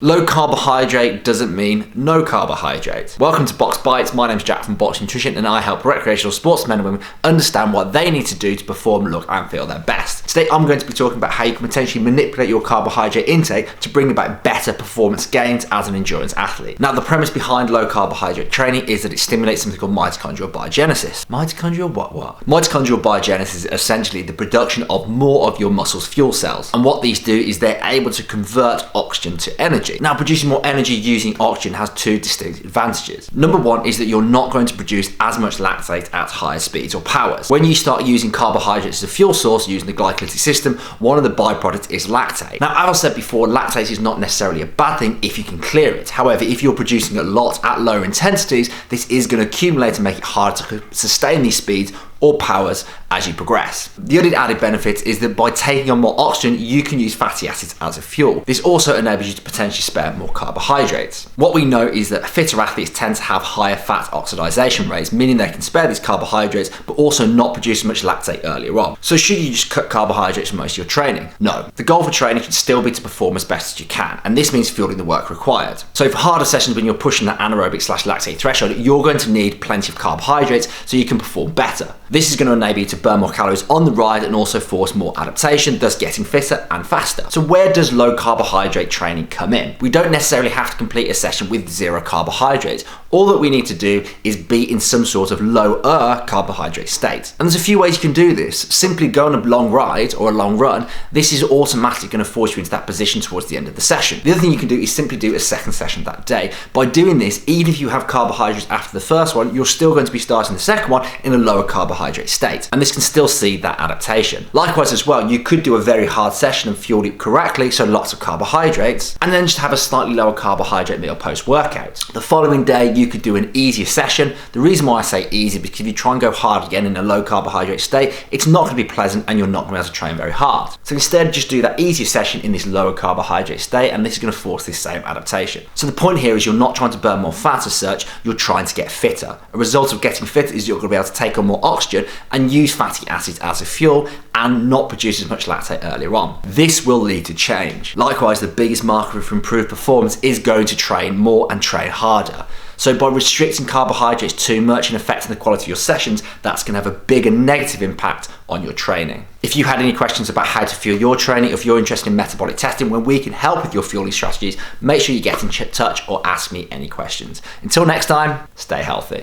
Low carbohydrate doesn't mean no carbohydrate. Welcome to Box Bites. My name's Jack from Box Nutrition and I help recreational sportsmen and women understand what they need to do to perform, look and feel their best. Today I'm going to be talking about how you can potentially manipulate your carbohydrate intake to bring about better performance gains as an endurance athlete. Now the premise behind low carbohydrate training is that it stimulates something called mitochondrial biogenesis. Mitochondrial what? Mitochondrial biogenesis is essentially the production of more of your muscle's fuel cells. And what these do is they're able to convert oxygen to energy. Now, producing more energy using oxygen has two distinct advantages. Number one is that you're not going to produce as much lactate at higher speeds or powers. When you start using carbohydrates as a fuel source using the glycolytic system, one of the byproducts is lactate. Now, as I said before, lactate is not necessarily a bad thing if you can clear it. However, if you're producing a lot at lower intensities, this is going to accumulate and make it harder to sustain these speeds or powers as you progress. The other added benefit is that by taking on more oxygen, you can use fatty acids as a fuel. This also enables you to potentially spare more carbohydrates. What we know is that fitter athletes tend to have higher fat oxidation rates, meaning they can spare these carbohydrates, but also not produce as much lactate earlier on. So should you just cut carbohydrates for most of your training? No. The goal for training should still be to perform as best as you can, and this means fueling the work required. So for harder sessions when you're pushing that anaerobic/lactate threshold, you're going to need plenty of carbohydrates so you can perform better. This is going to enable you to burn more calories on the ride and also force more adaptation, thus getting fitter and faster. So where does low carbohydrate training come in? We don't necessarily have to complete a session with zero carbohydrates. All that we need to do is be in some sort of lower carbohydrate state. And there's a few ways you can do this. Simply go on a long ride or a long run. This is automatically going to force you into that position towards the end of the session. The other thing you can do is simply do a second session that day. By doing this, even if you have carbohydrates after the first one, you're still going to be starting the second one in a lower carbohydrate state. And this can still see that adaptation. Likewise as well, you could do a very hard session and fuel it correctly, so lots of carbohydrates, and then just have a slightly lower carbohydrate meal post-workout. The following day, you could do an easier session. The reason why I say easy, because if you try and go hard again in a low carbohydrate state, it's not going to be pleasant and you're not going to be able to train very hard. So instead, just do that easier session in this lower carbohydrate state, and this is going to force this same adaptation. So the point here is you're not trying to burn more fat as such, you're trying to get fitter. A result of getting fitter is you're going to be able to take on more oxygen and use fatty acids as a fuel and not produce as much lactate earlier on. This will lead to change. Likewise, the biggest marker for improved performance is going to train more and train harder. So by restricting carbohydrates too much and affecting the quality of your sessions, that's going to have a bigger negative impact on your training. If you had any questions about how to fuel your training, if you're interested in metabolic testing where we can help with your fueling strategies, make sure you get in touch or ask me any questions. Until next time, stay healthy.